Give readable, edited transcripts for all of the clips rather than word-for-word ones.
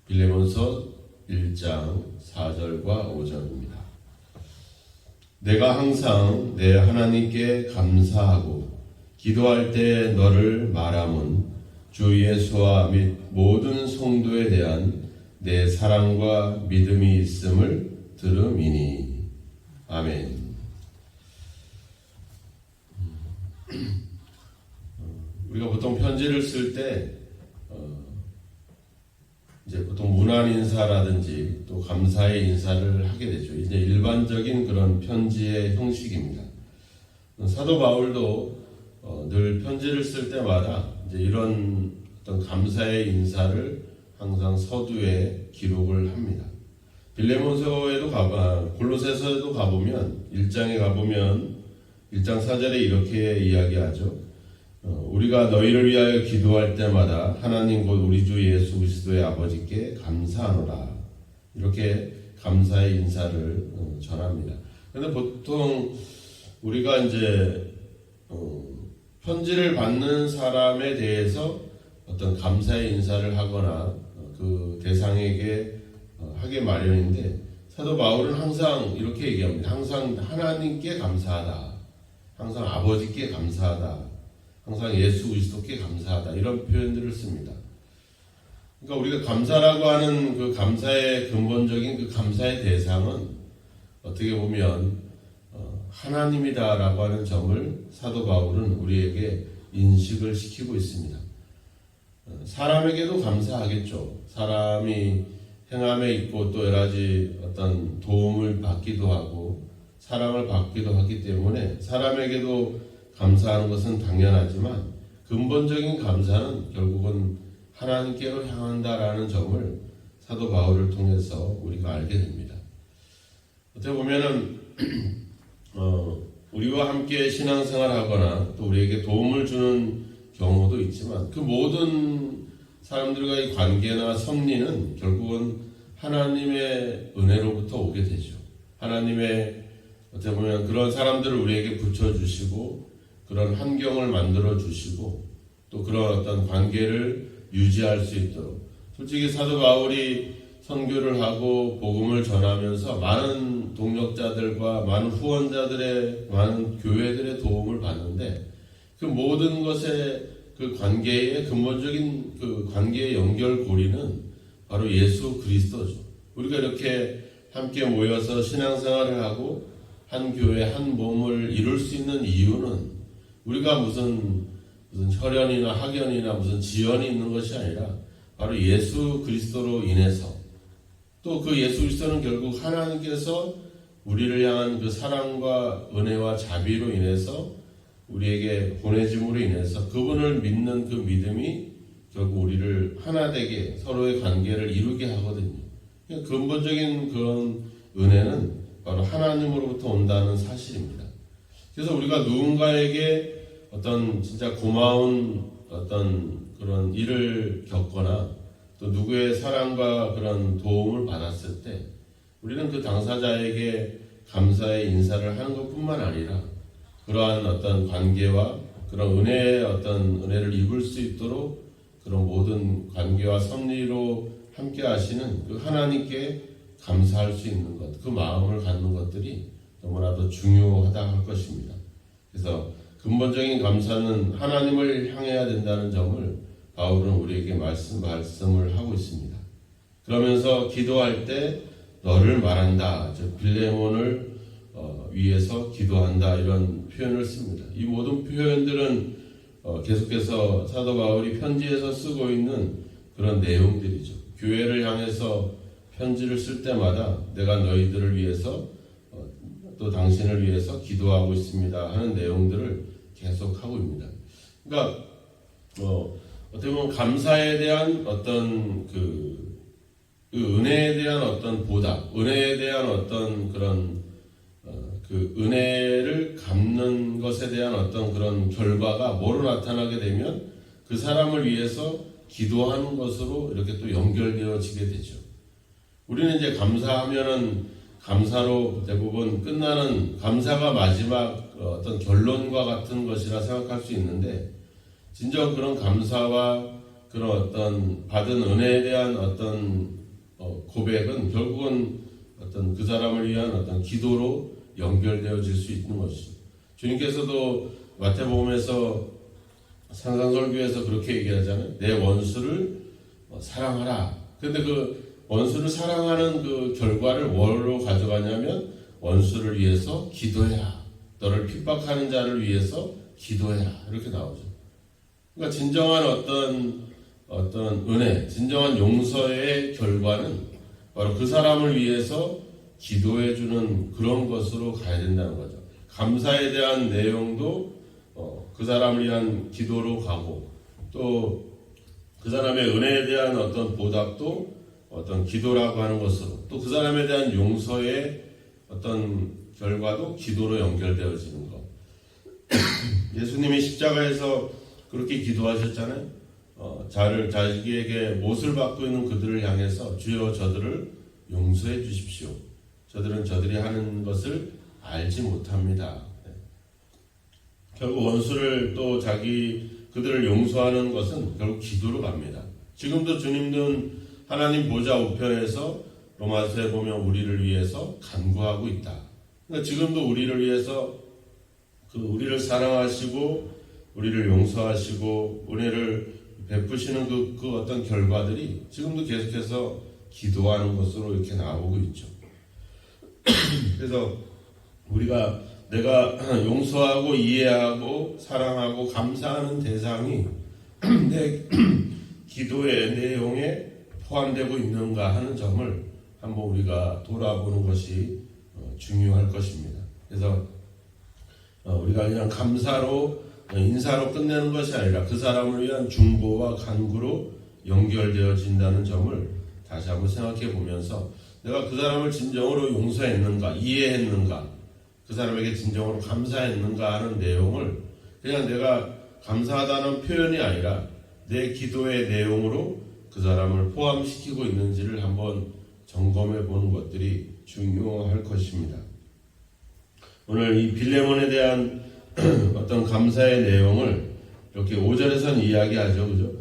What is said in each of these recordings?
빌레몬서 1장 4절과 5절입니다. 내가 항상 내 하나님께 감사하고 기도할 때 너를 말함은 주 예수와 및 모든 성도에 대한 내 사랑과 믿음이 있음을 들음이니. 아멘. 우리가 보통 편지를 쓸 때 이제 보통 문안 인사라든지 또 감사의 인사를 하게 되죠. 이제 일반적인 그런 편지의 형식입니다. 사도 바울도 늘 편지를 쓸 때마다 이제 이런 어떤 감사의 인사를 항상 서두에 기록을 합니다. 빌레몬서에도 골로새서에도 가보면 1장에 가보면 1장 4절에 이렇게 이야기하죠. 우리가 너희를 위하여 기도할 때마다 하나님 곧 우리 주 예수 그리스도의 아버지께 감사하노라. 이렇게 감사의 인사를 전합니다. 그런데 보통 우리가 이제 편지를 받는 사람에 대해서 어떤 감사의 인사를 하거나 그 대상에게 하게 마련인데, 사도 바울은 항상 이렇게 얘기합니다. 항상 하나님께 감사하다. 항상 아버지께 감사하다. 항상 예수 그리스도께 감사하다. 이런 표현들을 씁니다. 그러니까 우리가 감사라고 하는 그 감사의 근본적인 그 감사의 대상은 어떻게 보면 하나님이다라고 하는 점을 사도 바울은 우리에게 인식을 시키고 있습니다. 사람에게도 감사하겠죠. 사람이 행함에 있고 또 여러 가지 어떤 도움을 받기도 하고 사랑을 받기도 하기 때문에 사람에게도 감사하는 것은 당연하지만 근본적인 감사는 결국은 하나님께로 향한다라는 점을 사도 바울을 통해서 우리가 알게 됩니다. 어떻게 보면은 우리와 함께 신앙생활하거나 또 우리에게 도움을 주는 경우도 있지만 그 모든 사람들과의 관계나 섭리는 결국은 하나님의 은혜로부터 오게 되죠. 하나님의 어떻게 보면 그런 사람들을 우리에게 붙여주시고 그런 환경을 만들어 주시고 또 그런 어떤 관계를 유지할 수 있도록, 솔직히 사도 바울이 선교를 하고 복음을 전하면서 많은 동역자들과 많은 후원자들의 많은 교회들의 도움을 받는데 그 모든 것의 그 관계의 근본적인 그 관계의 연결고리는 바로 예수 그리스도죠. 우리가 이렇게 함께 모여서 신앙생활을 하고 한 교회 한 몸을 이룰 수 있는 이유는 우리가 무슨 혈연이나 학연이나 무슨 지연이 있는 것이 아니라 바로 예수 그리스도로 인해서, 또 그 예수 그리스도는 결국 하나님께서 우리를 향한 그 사랑과 은혜와 자비로 인해서 우리에게 보내짐으로 인해서 그분을 믿는 그 믿음이 결국 우리를 하나 되게 서로의 관계를 이루게 하거든요. 근본적인 그런 은혜는 바로 하나님으로부터 온다는 사실입니다. 그래서 우리가 누군가에게 어떤 진짜 고마운 어떤 그런 일을 겪거나 또 누구의 사랑과 그런 도움을 받았을 때 우리는 그 당사자에게 감사의 인사를 하는 것뿐만 아니라 그러한 어떤 관계와 그런 은혜의 어떤 은혜를 입을 수 있도록 그런 모든 관계와 섭리로 함께 하시는 그 하나님께 감사할 수 있는 것, 그 마음을 갖는 것들이 너무나도 중요하다 할 것입니다. 그래서 근본적인 감사는 하나님을 향해야 된다는 점을 바울은 우리에게 말씀을 하고 있습니다. 그러면서 기도할 때 너를 말한다, 즉 빌레몬을 위해서 기도한다, 이런 표현을 씁니다. 이 모든 표현들은 계속해서 사도 바울이 편지에서 쓰고 있는 그런 내용들이죠. 교회를 향해서 편지를 쓸 때마다 내가 너희들을 위해서 또 당신을 위해서 기도하고 있습니다 하는 내용들을 계속하고 있습니다. 그러니까 어떻게 보면 감사에 대한 어떤 그 은혜에 대한 어떤 보답, 은혜에 대한 어떤 그런 그 은혜를 갚는 것에 대한 어떤 그런 결과가 뭐로 나타나게 되면 그 사람을 위해서 기도하는 것으로 이렇게 또 연결되어지게 되죠. 우리는 이제 감사하면은 감사로 대부분 끝나는, 감사가 마지막 어떤 결론과 같은 것이라 생각할 수 있는데 진정 그런 감사와 그런 어떤 받은 은혜에 대한 어떤 고백은 결국은 어떤 그 사람을 위한 어떤 기도로 연결되어질 수 있는 것이죠. 주님께서도 마태복음에서 산상설교에서 그렇게 얘기하잖아요. 내 원수를 사랑하라. 근데 그 원수를 사랑하는 그 결과를 뭐로 가져가냐면 원수를 위해서 기도해라. 너를 핍박하는 자를 위해서 기도해라. 이렇게 나오죠. 그러니까 진정한 어떤 은혜, 진정한 용서의 결과는 바로 그 사람을 위해서 기도해주는 그런 것으로 가야 된다는 거죠. 감사에 대한 내용도 그 사람을 위한 기도로 가고, 또 그 사람의 은혜에 대한 어떤 보답도 어떤 기도라고 하는 것으로, 또 그 사람에 대한 용서의 어떤 결과도 기도로 연결되어지는 것. 예수님이 십자가에서 그렇게 기도하셨잖아요. 자기에게 못을 받고 있는 그들을 향해서 주여 저들을 용서해 주십시오. 저들은 저들이 하는 것을 알지 못합니다. 결국 원수를 또 그들을 용서하는 것은 결국 기도로 갑니다. 지금도 주님은 하나님 보좌 우편에서 로마서에 보면 우리를 위해서 간구하고 있다. 그러니까 지금도 우리를 위해서 우리를 사랑하시고 우리를 용서하시고 은혜를 베푸시는 그 어떤 결과들이 지금도 계속해서 기도하는 것으로 이렇게 나오고 있죠. 그래서 내가 용서하고 이해하고 사랑하고 감사하는 대상이 내 기도의 내용에 포함되고 있는가 하는 점을 한번 우리가 돌아보는 것이 중요할 것입니다. 그래서 우리가 그냥 감사로 인사로 끝내는 것이 아니라 그 사람을 위한 중보와 간구로 연결되어진다는 점을 다시 한번 생각해 보면서 내가 그 사람을 진정으로 용서했는가, 이해했는가, 그 사람에게 진정으로 감사했는가 하는 내용을 그냥 내가 감사하다는 표현이 아니라 내 기도의 내용으로 그 사람을 포함시키고 있는지를 한번 점검해 보는 것들이 중요할 것입니다. 오늘 이 빌레몬에 대한 어떤 감사의 내용을 이렇게 5절에서는 이야기하죠. 그죠?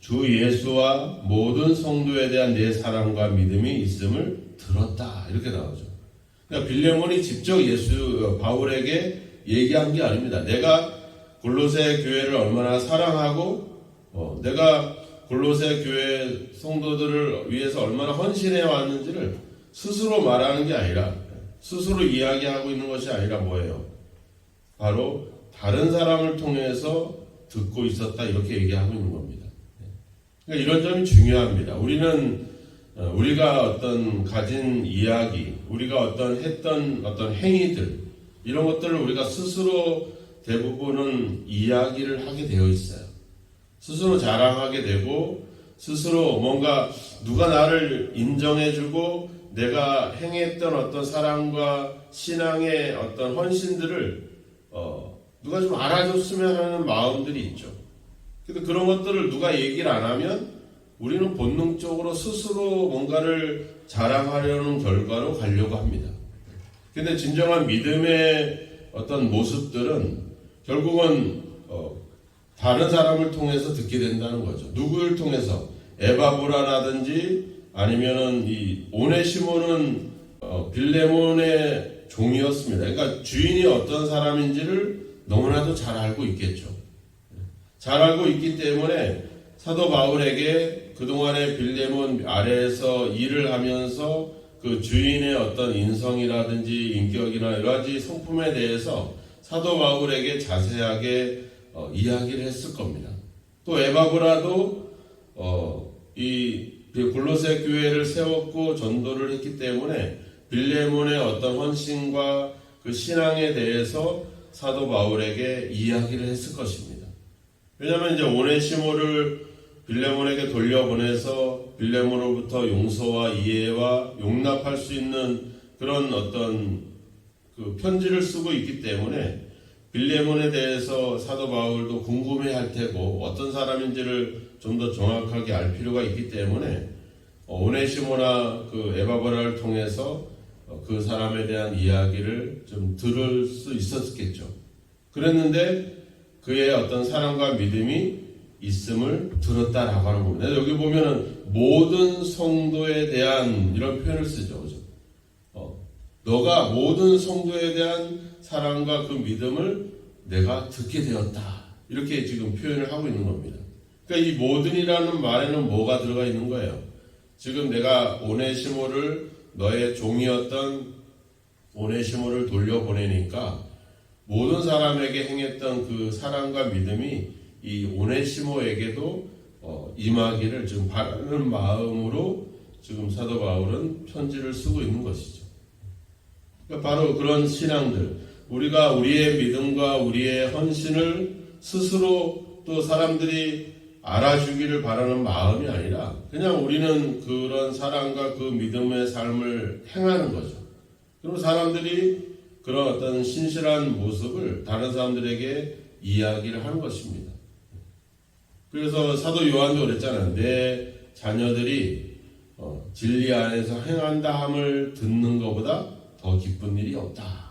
주 예수와 모든 성도에 대한 내 사랑과 믿음이 있음을 들었다. 이렇게 나오죠. 그러니까 빌레몬이 직접 바울에게 얘기한 게 아닙니다. 내가 골로새 교회를 얼마나 사랑하고 내가 골로새 교회 성도들을 위해서 얼마나 헌신해 왔는지를 스스로 말하는 게 아니라, 스스로 이야기하고 있는 것이 아니라 뭐예요? 바로 다른 사람을 통해서 듣고 있었다, 이렇게 얘기하고 있는 겁니다. 그러니까 이런 점이 중요합니다. 우리가 어떤 가진 이야기, 우리가 했던 어떤 행위들, 이런 것들을 우리가 스스로 대부분은 이야기를 하게 되어 있어요. 스스로 자랑하게 되고, 스스로 뭔가 누가 나를 인정해주고 내가 행했던 어떤 사랑과 신앙의 어떤 헌신들을 누가 좀 알아줬으면 하는 마음들이 있죠. 근데 그런 것들을 누가 얘기를 안 하면 우리는 본능적으로 스스로 뭔가를 자랑하려는 결과로 가려고 합니다. 근데 진정한 믿음의 어떤 모습들은 결국은 다른 사람을 통해서 듣게 된다는 거죠. 누구를 통해서? 에바브라라든지 아니면은 이 오네시모는 빌레몬의 종이었습니다. 그러니까 주인이 어떤 사람인지를 너무나도 잘 알고 있겠죠. 잘 알고 있기 때문에 사도 바울에게 그동안에 빌레몬 아래에서 일을 하면서 그 주인의 어떤 인성이라든지 인격이나 여러 가지 성품에 대해서 사도 바울에게 자세하게 이야기를 했을 겁니다. 또 에바브라도 이 골로새 교회를 세웠고 전도를 했기 때문에 빌레몬의 어떤 헌신과 그 신앙에 대해서 사도 바울에게 이야기를 했을 것입니다. 왜냐하면 이제 오네시모를 빌레몬에게 돌려보내서 빌레몬으로부터 용서와 이해와 용납할 수 있는 그런 어떤 그 편지를 쓰고 있기 때문에 빌레몬에 대해서 사도 바울도 궁금해할 테고 어떤 사람인지를 좀 더 정확하게 알 필요가 있기 때문에 오네시모나 그 에바브라를 통해서 그 사람에 대한 이야기를 좀 들을 수 있었겠죠. 그랬는데 그의 어떤 사랑과 믿음이 있음을 들었다라고 하는 겁니다. 여기 보면은 모든 성도에 대한 이런 표현을 쓰죠. 그죠? 너가 모든 성도에 대한 사랑과 그 믿음을 내가 듣게 되었다. 이렇게 지금 표현을 하고 있는 겁니다. 그러니까 이 모든이라는 말에는 뭐가 들어가 있는 거예요? 지금 내가 오네시모를 너의 종이었던 오네시모를 돌려보내니까 모든 사람에게 행했던 그 사랑과 믿음이 이 오네시모에게도 임하기를 지금 바라는 마음으로 지금 사도 바울은 편지를 쓰고 있는 것이죠. 그러니까 바로 그런 신앙들, 우리가 우리의 믿음과 우리의 헌신을 스스로 또 사람들이 알아주기를 바라는 마음이 아니라 그냥 우리는 그런 사랑과 그 믿음의 삶을 행하는 거죠. 그럼 사람들이 그런 어떤 신실한 모습을 다른 사람들에게 이야기를 하는 것입니다. 그래서 사도 요한도 그랬잖아요. 내 자녀들이 진리 안에서 행한다 함을 듣는 것보다 더 기쁜 일이 없다.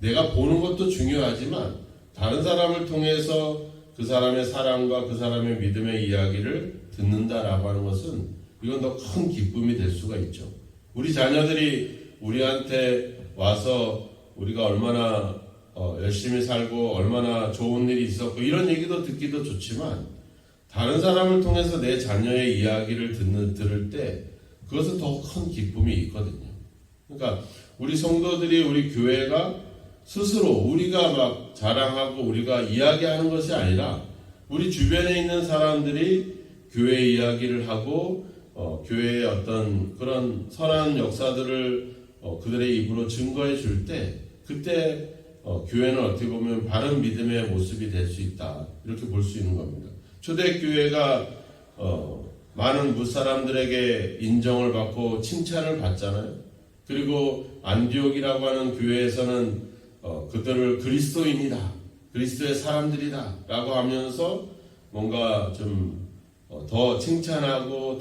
내가 보는 것도 중요하지만 다른 사람을 통해서 그 사람의 사랑과 그 사람의 믿음의 이야기를 듣는다라고 하는 것은 이건 더 큰 기쁨이 될 수가 있죠. 우리 자녀들이 우리한테 와서 우리가 얼마나 열심히 살고 얼마나 좋은 일이 있었고 이런 얘기도 듣기도 좋지만 다른 사람을 통해서 내 자녀의 이야기를 들을 때 그것은 더 큰 기쁨이 있거든요. 그러니까 우리 성도들이 우리 교회가 스스로 우리가 막 자랑하고 우리가 이야기하는 것이 아니라 우리 주변에 있는 사람들이 교회 이야기를 하고 교회의 어떤 그런 선한 역사들을 그들의 입으로 증거해 줄 때 그때 교회는 어떻게 보면 바른 믿음의 모습이 될 수 있다. 이렇게 볼 수 있는 겁니다. 초대교회가 많은 무사람들에게 인정을 받고 칭찬을 받잖아요. 그리고 안디옥이라고 하는 교회에서는 그들을 그리스도인이다, 그리스도의 사람들이다 라고 하면서 뭔가 좀 더 칭찬하고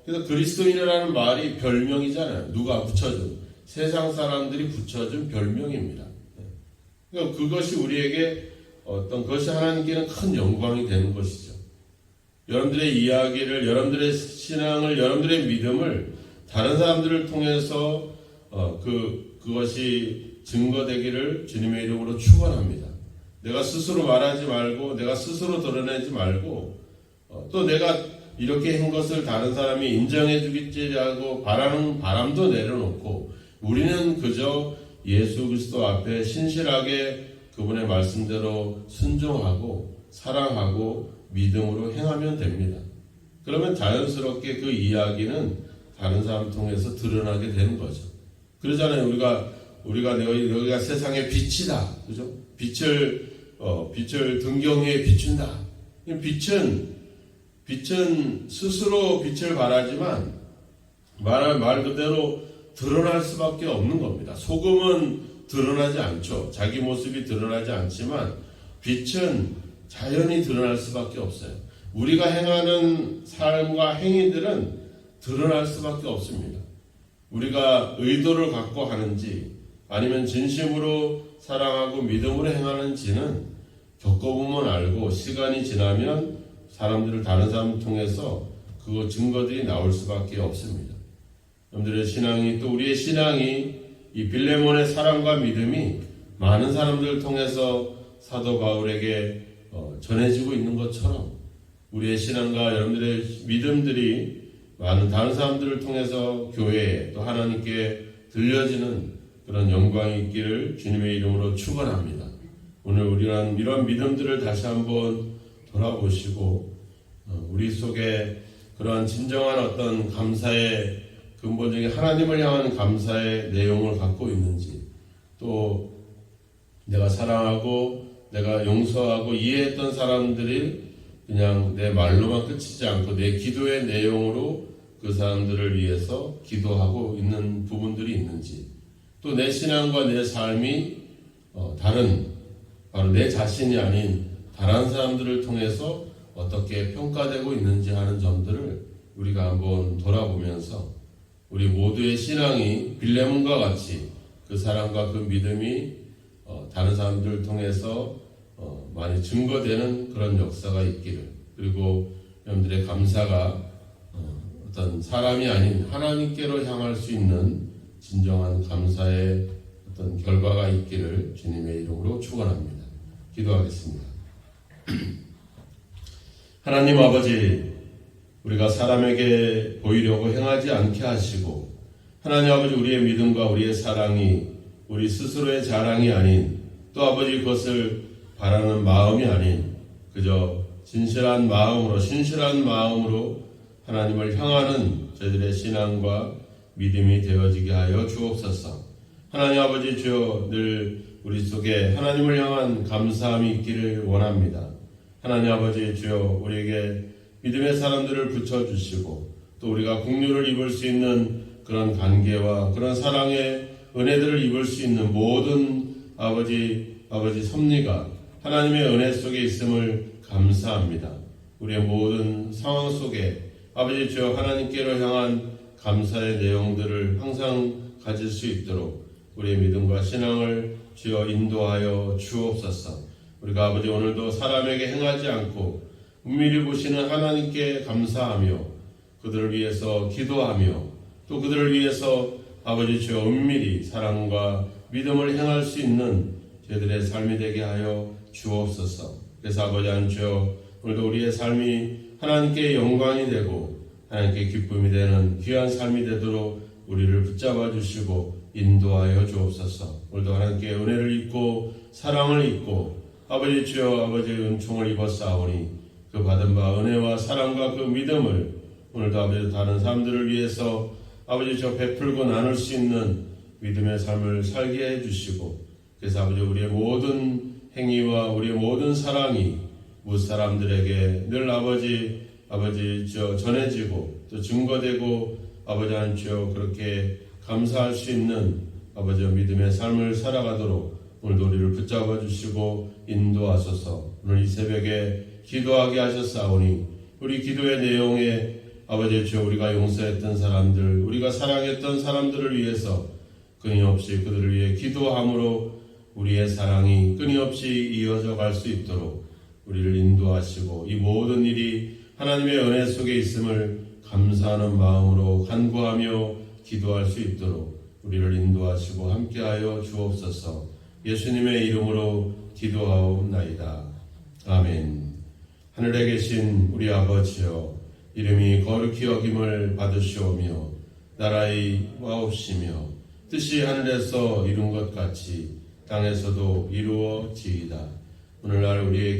그래서 그리스도인이라는 말이 별명이잖아요. 누가 붙여준, 세상 사람들이 붙여준 별명입니다. 그러니까 그것이 우리에게 그것이 하나님께는 큰 영광이 되는 것이죠. 여러분들의 이야기를, 여러분들의 신앙을, 여러분들의 믿음을 다른 사람들을 통해서 그것이 증거되기를 주님의 이름으로 축원합니다. 내가 스스로 말하지 말고 내가 스스로 드러내지 말고 또 내가 이렇게 한 것을 다른 사람이 인정해 주겠지라고 바라는 바람도 내려놓고 우리는 그저 예수 그리스도 앞에 신실하게 그분의 말씀대로 순종하고 사랑하고 믿음으로 행하면 됩니다. 그러면 자연스럽게 그 이야기는 다른 사람을 통해서 드러나게 되는 거죠. 그러잖아요. 우리가 여기가 세상의 빛이다. 그죠? 빛을 등경에 비춘다. 빛은 스스로 빛을 발하지만 말 그대로 드러날 수밖에 없는 겁니다. 소금은 드러나지 않죠. 자기 모습이 드러나지 않지만 빛은 자연히 드러날 수밖에 없어요. 우리가 행하는 삶과 행위들은 드러날 수밖에 없습니다. 우리가 의도를 갖고 하는지 아니면 진심으로 사랑하고 믿음으로 행하는지는 겪어보면 알고 시간이 지나면 다른 사람을 통해서 그 증거들이 나올 수밖에 없습니다. 여러분들의 신앙이 또 우리의 신앙이 이 빌레몬의 사랑과 믿음이 많은 사람들을 통해서 사도 바울에게 전해지고 있는 것처럼 우리의 신앙과 여러분들의 믿음들이 많은 다른 사람들을 통해서 교회에 또 하나님께 들려지는 그런 영광이 있기를 주님의 이름으로 축원합니다. 오늘 우리는 이런 믿음들을 다시 한번 돌아보시고 우리 속에 그러한 진정한 어떤 감사의 근본적인 하나님을 향한 감사의 내용을 갖고 있는지 또 내가 사랑하고 내가 용서하고 이해했던 사람들이 그냥 내 말로만 그치지 않고 내 기도의 내용으로 그 사람들을 위해서 기도하고 있는 부분들이 있는지 또 내 신앙과 내 삶이 바로 내 자신이 아닌 다른 사람들을 통해서 어떻게 평가되고 있는지 하는 점들을 우리가 한번 돌아보면서 우리 모두의 신앙이 빌레몬과 같이 그 사랑과 그 믿음이 다른 사람들을 통해서 많이 증거되는 그런 역사가 있기를 그리고 여러분들의 감사가 어떤 사람이 아닌 하나님께로 향할 수 있는 진정한 감사의 어떤 결과가 있기를 주님의 이름으로 축원합니다. 기도하겠습니다. 하나님 아버지, 우리가 사람에게 보이려고 행하지 않게 하시고, 하나님 아버지, 우리의 믿음과 우리의 사랑이 우리 스스로의 자랑이 아닌, 또 아버지 그것을 바라는 마음이 아닌 그저 진실한 마음으로 하나님을 향하는 저희들의 신앙과 믿음이 되어지게 하여 주옵소서. 하나님 아버지, 주여 늘 우리 속에 하나님을 향한 감사함이 있기를 원합니다. 하나님 아버지, 주여 우리에게 믿음의 사람들을 붙여주시고, 또 우리가 긍휼을 입을 수 있는 그런 관계와 그런 사랑의 은혜들을 입을 수 있는 모든 아버지 섭리가 하나님의 은혜 속에 있음을 감사합니다. 우리의 모든 상황 속에 아버지 주여 하나님께로 향한 감사의 내용들을 항상 가질 수 있도록 우리의 믿음과 신앙을 주여 인도하여 주옵소서. 우리가 아버지 오늘도 사람에게 행하지 않고 은밀히 보시는 하나님께 감사하며 그들을 위해서 기도하며 또 그들을 위해서 아버지 주여 은밀히 사랑과 믿음을 행할 수 있는 저희들의 삶이 되게 하여 주옵소서. 그래서 아버지 주여 오늘도 우리의 삶이 하나님께 영광이 되고 하나님께 기쁨이 되는 귀한 삶이 되도록 우리를 붙잡아 주시고 인도하여 주옵소서. 오늘도 하나님께 은혜를 입고 사랑을 입고 아버지 주여 아버지 은총을 입었사오니 그 받은 바 은혜와 사랑과 그 믿음을 오늘도 아버지 다른 사람들을 위해서 아버지 저 베풀고 나눌 수 있는 믿음의 삶을 살게 해주시고, 그래서 아버지 우리의 모든 행위와 우리의 모든 사랑이 무사람들에게 늘 아버지 저 전해지고 또 증거되고 아버지 하나님 주여 그렇게 감사할 수 있는 아버지 믿음의 삶을 살아가도록 오늘도 우리를 붙잡아 주시고 인도하소서. 오늘 이 새벽에 기도하게 하셨사오니 우리 기도의 내용에 아버지 주여 우리가 용서했던 사람들, 우리가 사랑했던 사람들을 위해서 끊임없이 그들을 위해 기도함으로 우리의 사랑이 끊임없이 이어져 갈 수 있도록 우리를 인도하시고 이 모든 일이 하나님의 은혜 속에 있음을 감사하는 마음으로 간구하며 기도할 수 있도록 우리를 인도하시고 함께하여 주옵소서. 예수님의 이름으로 기도하옵나이다. 아멘. 하늘에 계신 우리 아버지여, 이름이 거룩히 여김을 받으시오며 나라의 와옵시며 뜻이 하늘에서 이룬 것 같이 땅에서도 이루어지이다. 오늘날 우리에게